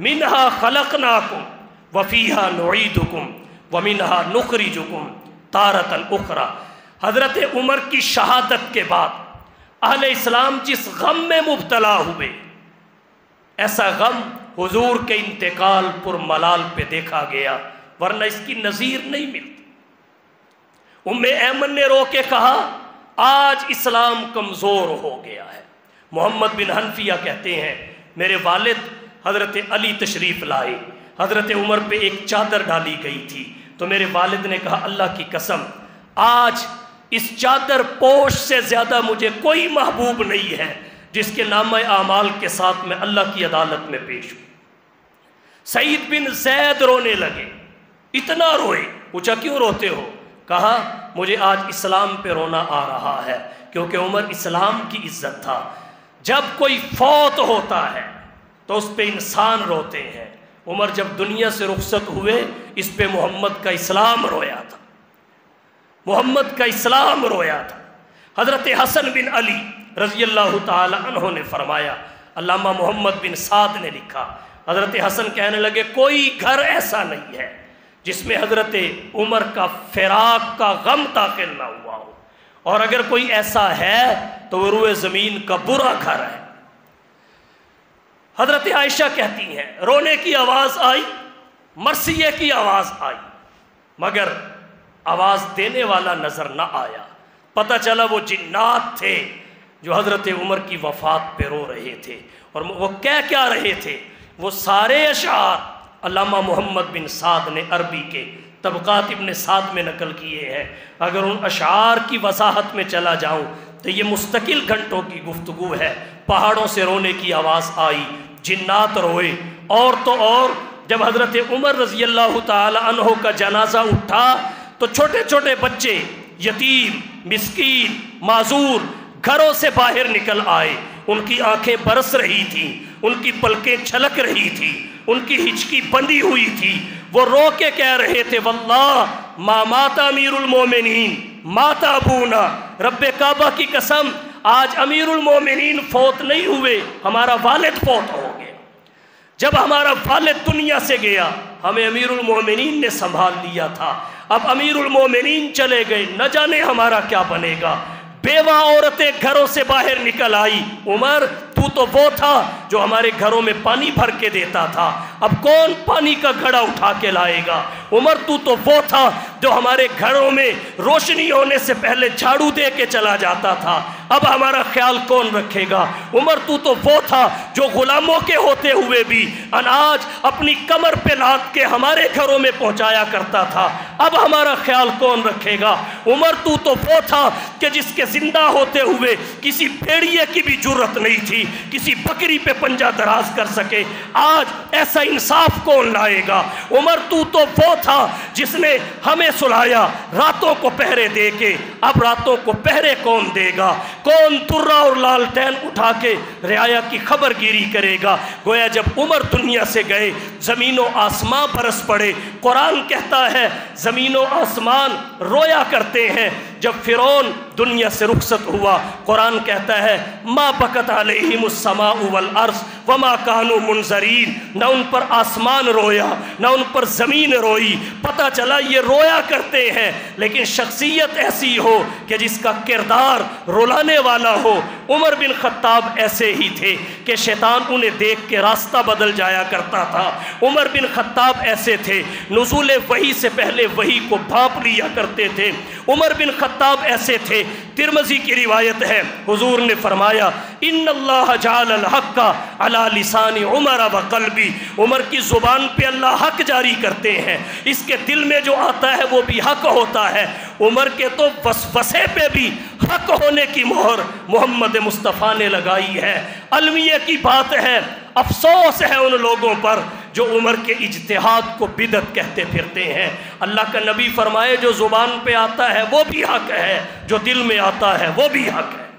منہا خلقناکم وفیہا نعیدکم ومنہا نخرجکم تارۃ اخری۔ حضرت عمر کی شہادت کے بعد اہل اسلام جس غم میں مبتلا ہوئے، ایسا غم حضور کے انتقال پر ملال پہ دیکھا گیا، ورنہ اس کی نظیر نہیں ملتی۔ ام ایمن نے رو کے کہا آج اسلام کمزور ہو گیا ہے۔ محمد بن حنفیہ کہتے ہیں میرے والد حضرت علی تشریف لائے، حضرت عمر پہ ایک چادر ڈالی گئی تھی، تو میرے والد نے کہا اللہ کی قسم آج اس چادر پوش سے زیادہ مجھے کوئی محبوب نہیں ہے جس کے نامہ اعمال کے ساتھ میں اللہ کی عدالت میں پیش ہوں۔ سعید بن زید رونے لگے، اتنا روئے، پوچھا کیوں روتے ہو؟ کہا مجھے آج اسلام پہ رونا آ رہا ہے، کیونکہ عمر اسلام کی عزت تھا۔ جب کوئی فوت ہوتا ہے تو اس پہ انسان روتے ہیں، عمر جب دنیا سے رخصت ہوئے اس پہ محمد کا اسلام رویا تھا، محمد کا اسلام رویا تھا۔ حضرت حسن بن علی رضی اللہ تعالی عنہ نے فرمایا، علامہ محمد بن سعد نے لکھا، حضرت حسن کہنے لگے کوئی گھر ایسا نہیں ہے جس میں حضرت عمر کا فراق کا غم داخل نہ ہوا ہو، اور اگر کوئی ایسا ہے تو وہ روئے زمین کا برا گھر ہے۔ حضرت عائشہ کہتی ہیں رونے کی آواز آئی، مرثیے کی آواز آئی، مگر آواز دینے والا نظر نہ آیا۔ پتہ چلا وہ جنات تھے جو حضرت عمر کی وفات پہ رو رہے تھے، اور وہ کہہ کیا رہے تھے؟ وہ سارے اشعار علامہ محمد بن سعد نے عربی کے طبقات ابن سعد میں نقل کیے ہیں۔ اگر ان اشعار کی وضاحت میں چلا جاؤں تو یہ مستقل گھنٹوں کی گفتگو ہے۔ پہاڑوں سے رونے کی آواز آئی، جنات روئے، اور تو اور جب حضرت عمر رضی اللہ تعالی عنہ کا جنازہ اٹھا تو چھوٹے چھوٹے بچے، یتیم، مسکین، معذور گھروں سے باہر نکل آئے، ان کی آنکھیں برس رہی تھیں، ان کی پلکیں چھلک رہی تھی، ان کی ہچکی بندھی ہوئی تھی، وہ رو کے کہہ رہے تھے واللہ ما مات امیر المومنین مات ابونا، رب کعبہ کی قسم آج امیر المومنین فوت نہیں ہوئے، ہمارا والد فوت ہو گیا۔ جب ہمارا والد دنیا سے گیا ہمیں امیر المومنین نے سنبھال لیا تھا، اب امیر المومنین چلے گئے، نہ جانے ہمارا کیا بنے گا۔ بیوہ عورتیں گھروں سے باہر نکل آئی، عمر تو وہ تھا جو ہمارے گھروں میں پانی بھر کے دیتا تھا، اب کون پانی کا گھڑا اٹھا کے لائے گا؟ عمر تو وہ تھا جو ہمارے گھروں میں روشنی ہونے سے پہلے جھاڑو دے کے چلا جاتا تھا، اب ہمارا خیال کون رکھے گا؟ عمر تو وہ تھا جو غلاموں کے ہوتے ہوئے بھی اناج اپنی کمر پہ لاد کے ہمارے گھروں میں پہنچایا کرتا تھا، اب ہمارا خیال کون رکھے گا؟ عمر تو وہ تھا کہ جس کے زندہ ہوتے ہوئے کسی بھیڑیے کی بھی جرت نہیں تھی کسی بکری پہ پنجہ دراز کر سکے، آج ایسا انصاف کون لائے گا؟ عمر تو وہ تھا جس نے ہمیں سلایا راتوں کو پہرے دے کے، اب راتوں کو پہرے کون دے گا؟ کون ترہ اور لالٹین اٹھا کے رعایا کی خبر گیری کرے گا؟ گویا جب عمر دنیا سے گئے زمین و آسمان برس پڑے۔ قرآن کہتا ہے زمین و آسمان رویا کرتے ہیں۔ جب فرعون دنیا سے رخصت ہوا قرآن کہتا ہے ما بکت علیہم السماء والارض وما کانوا منظرین، نہ ان پر آسمان رویا نہ ان پر زمین روئی۔ پتہ چلا یہ رویا کرتے ہیں لیکن شخصیت ایسی ہو کہ جس کا کردار رلانے والا ہو۔ عمر بن خطاب ایسے ہی تھے کہ شیطان انہیں دیکھ کے راستہ بدل جایا کرتا تھا۔ عمر بن خطاب ایسے تھے نزول وحی سے پہلے وحی کو بھانپ لیا کرتے تھے۔ عمر بن خطاب ایسے تھے، ترمذی کی روایت ہے حضور نے فرمایا ان اللہ جعل الحق علی لسان عمر و قلبی، عمر کی زبان پہ اللہ حق جاری کرتے ہیں، اس کے دل میں جو آتا ہے وہ بھی حق ہوتا ہے۔ عمر کے تو وسوسے پہ بھی حق ہونے کی مہر محمد مصطفیٰ نے لگائی ہے۔ المیہ کی بات ہے، افسوس ہے ان لوگوں پر جو عمر کے اجتہاد کو بدعت کہتے پھرتے ہیں۔ اللہ کا نبی فرمائے جو زبان پہ آتا ہے وہ بھی حق ہے، جو دل میں آتا ہے وہ بھی حق ہے۔